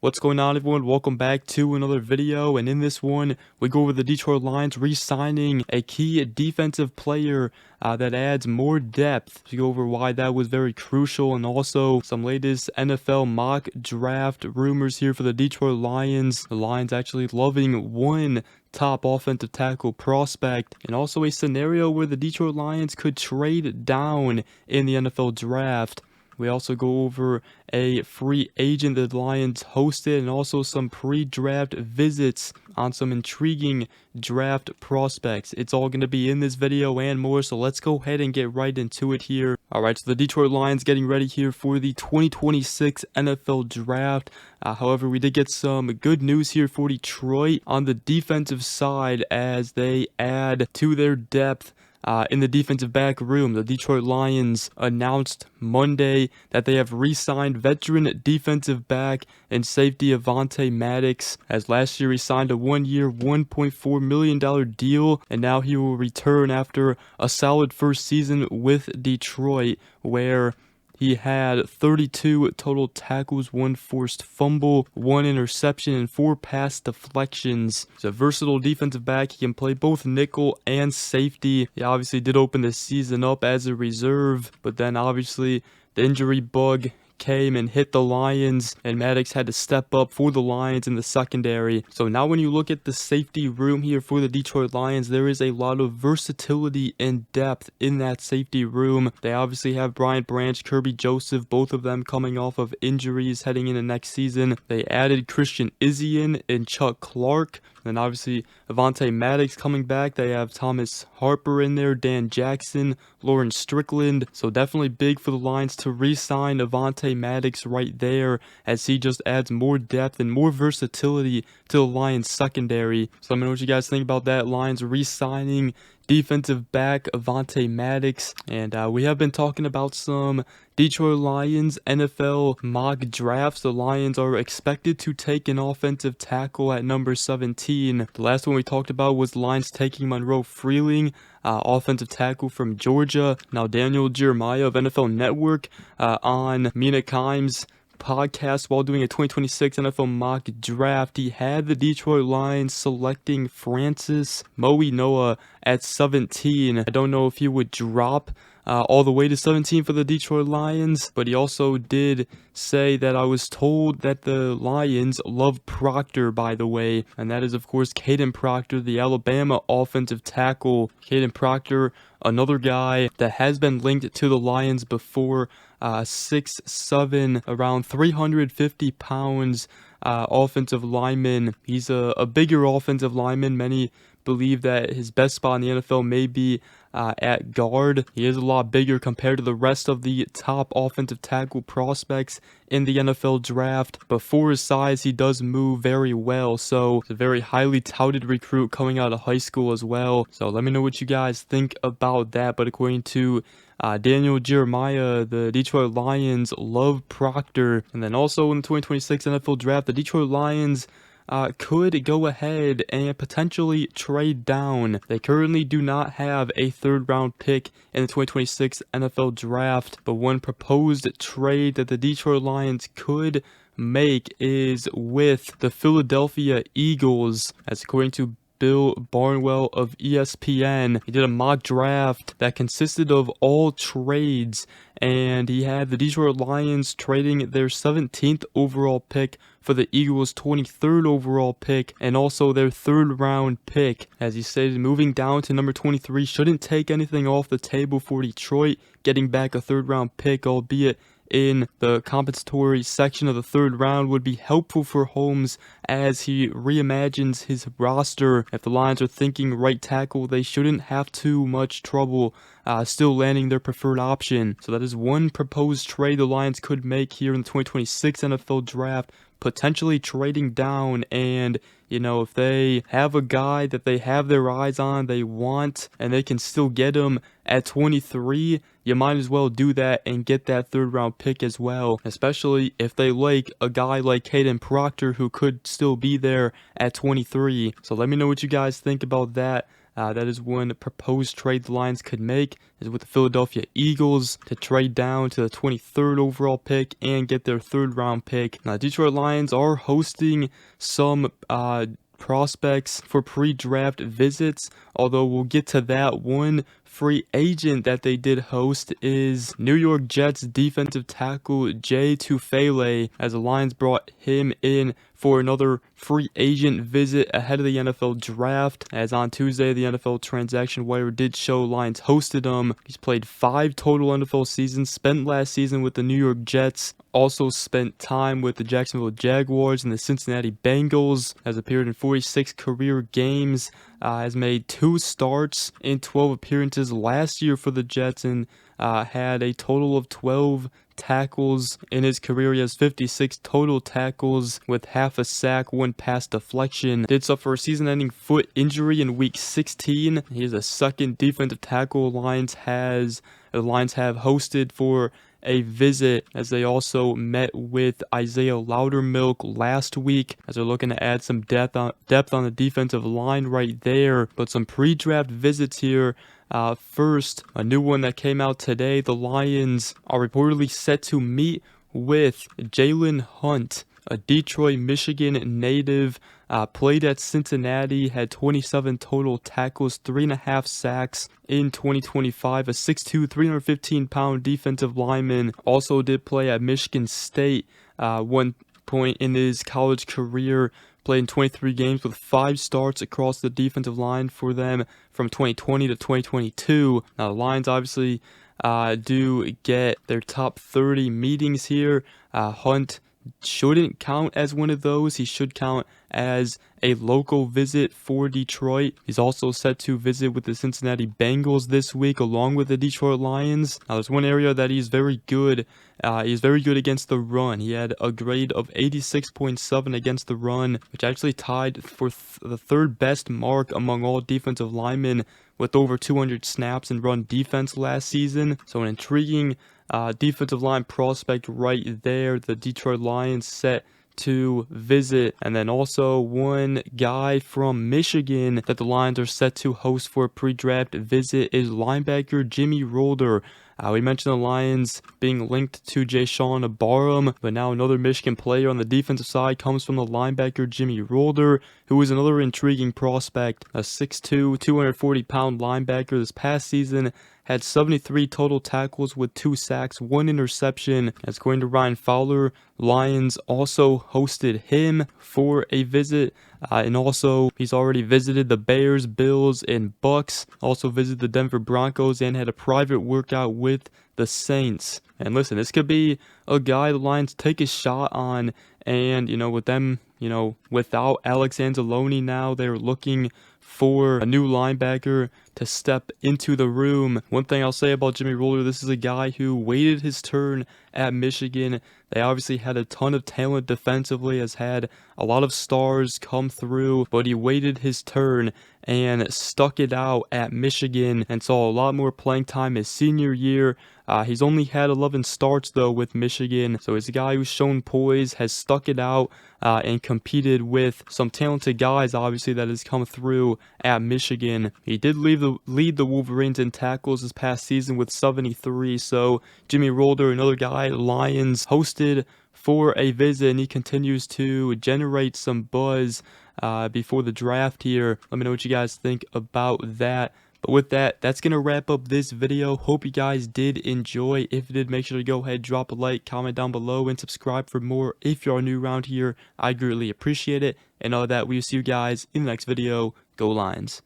What's going on, everyone? Welcome back to another video, and in this one we go over the Detroit Lions re-signing a key defensive player that adds more depth. We go over why that was very crucial, and also some latest NFL mock draft rumors here for the Detroit Lions. The Lions actually loving one top offensive tackle prospect, and also a scenario where the Detroit Lions could trade down in the NFL draft. We also go over a free agent that the Lions hosted, and also some pre-draft visits on some intriguing draft prospects. It's all going to be in this video and more, so let's go ahead and get right into it here. Alright, so the Detroit Lions getting ready here for the 2026 NFL Draft. However, we did get some good news here for Detroit on the defensive side as they add to their depth in the defensive back room. The Detroit Lions announced Monday that they have re-signed veteran defensive back and safety Avonte Maddox, as last year he signed a one-year $1.4 million deal, and now he will return after a solid first season with Detroit, where he had 32 total tackles, 1 forced fumble, 1 interception, and 4 pass deflections. He's a versatile defensive back. He can play both nickel and safety. He obviously did open the season up as a reserve, but then obviously the injury bug came and hit the Lions, and Maddox had to step up for the Lions in the secondary. So now when you look at the safety room here for the Detroit Lions, there is a lot of versatility and depth in that safety room. They obviously have Brian Branch, Kirby Joseph, both of them coming off of injuries heading into next season. They added Christian Izien and Chuck Clark. Then obviously Avonte Maddox coming back. They have Thomas Harper in there, Dan Jackson, Lauren Strickland. So definitely big for the Lions to re-sign Avonte Maddox right there, as he just adds more depth and more versatility to the Lions secondary. So let me know what you guys think about that. Lions re-signing defensive back Avonte Maddox. And we have been talking about some Detroit Lions NFL mock drafts. The Lions are expected to take an offensive tackle at number 17. The last one we talked about was the Lions taking Monroe Freeling, offensive tackle from Georgia. Now Daniel Jeremiah of NFL Network on Mina Kimes' podcast while doing a 2026 NFL mock draft, he had the Detroit Lions selecting Francis Moinoa at 17. I don't know if he would drop all the way to 17 for the Detroit Lions, but he also did say that I was told that the Lions love Proctor, by the way, and that is of course Kadyn Proctor, the Alabama offensive tackle. Kadyn Proctor, another guy that has been linked to the Lions before, 6'7", around 350 pounds, offensive lineman. He's a bigger offensive lineman. Many believe that his best spot in the NFL may be at guard. He is a lot bigger compared to the rest of the top offensive tackle prospects in the NFL draft, but for his size he does move very well, so it's a very highly touted recruit coming out of high school as well. So let me know what you guys think about that. But according to Daniel Jeremiah, the Detroit Lions love Proctor. And then also in the 2026 NFL draft, the Detroit Lions could go ahead and potentially trade down. They currently do not have a third-round pick in the 2026 NFL draft, but one proposed trade that the Detroit Lions could make is with the Philadelphia Eagles, as according to Bill Barnwell of ESPN. He did a mock draft that consisted of all trades, and he had the Detroit Lions trading their 17th overall pick for the Eagles' 23rd overall pick, and also their 3rd round pick. As he stated, moving down to number 23 shouldn't take anything off the table for Detroit, getting back a 3rd round pick, albeit in the compensatory section of the 3rd round, would be helpful for Holmes as he reimagines his roster. If the Lions are thinking right tackle, they shouldn't have too much trouble still landing their preferred option. So that is one proposed trade the Lions could make here in the 2026 NFL draft, potentially trading down. And you know, if they have a guy that they have their eyes on, they want, and they can still get him at 23, you might as well do that and get that 3rd round pick as well, especially if they like a guy like Kadyn Proctor, who could still be there at 23. So let me know what you guys think about that. That is one proposed trade the Lions could make, is with the Philadelphia Eagles to trade down to the 23rd overall pick and get their 3rd round pick. Now, Detroit Lions are hosting some prospects for pre-draft visits, although we'll get to that. One free agent that they did host is New York Jets defensive tackle Jay Tufele, as the Lions brought him in for another free agent visit ahead of the NFL draft. As on Tuesday, the NFL transaction wire did show Lions hosted him. He's played 5 total NFL seasons, spent last season with the New York Jets, also spent time with the Jacksonville Jaguars and the Cincinnati Bengals, has appeared in 46 career games, has made 2 starts in 12 appearances last year for the Jets, and had a total of 12 tackles in his career. He has 56 total tackles with half a sack, 1 pass deflection. Did suffer a season-ending foot injury in week 16. He is a second defensive tackle the Lions have hosted for a visit, as they also met with Isaiah Loudermilk last week, as they're looking to add some depth on the defensive line right there. But some pre-draft visits here. First, a new one that came out today. The Lions are reportedly set to meet with Jalen Hunt, a Detroit, Michigan native. Played at Cincinnati, had 27 total tackles, 3.5 sacks in 2025. A 6'2", 315-pound defensive lineman. Also did play at Michigan State one point in his college career. Played in 23 games with 5 starts across the defensive line for them from 2020 to 2022. Now, the Lions obviously do get their top 30 meetings here. Hunt shouldn't count as one of those. He should count as a local visit for Detroit. He's also set to visit with the Cincinnati Bengals this week along with the Detroit Lions. Now, there's one area that he's very good. He's very good against the run. He had a grade of 86.7 against the run, which actually tied for the 3rd best mark among all defensive linemen with over 200 snaps in run defense last season. So an intriguing defensive line prospect right there. The Detroit Lions set to visit. And then also one guy from Michigan that the Lions are set to host for a pre-draft visit is linebacker Jimmy Rolder. We mentioned the Lions being linked to Jayshawn Barham, but now another Michigan player on the defensive side comes from the linebacker Jimmy Rolder, who is another intriguing prospect. A 6'2", 240-pound linebacker this past season, had 73 total tackles with 2 sacks, 1 interception. As going to Ryan Fowler, Lions also hosted him for a visit. And also, he's already visited the Bears, Bills, and Bucks. Also visited the Denver Broncos and had a private workout with the Saints. And listen, this could be a guy the Lions take a shot on. And, with them, without Alex Anzalone now, they're looking for a new linebacker to step into the room. One thing I'll say about Jimmy Rolder, this is a guy who waited his turn at Michigan. They obviously had a ton of talent defensively, has had a lot of stars come through, but he waited his turn and stuck it out at Michigan and saw a lot more playing time his senior year. He's only had 11 starts though with Michigan, so he's a guy who's shown poise, has stuck it out, and competed with some talented guys obviously that has come through at Michigan. He did lead the Wolverines in tackles this past season with 73, so Jimmy Rolder, another guy Lions hosted for a visit, and he continues to generate some buzz before the draft here. Let me know what you guys think about that. But with that, that's going to wrap up this video. Hope you guys did enjoy. If you did, make sure to go ahead, drop a like, comment down below, and subscribe for more. If you are new around here, I greatly appreciate it. And all that, we'll see you guys in the next video. Go Lions.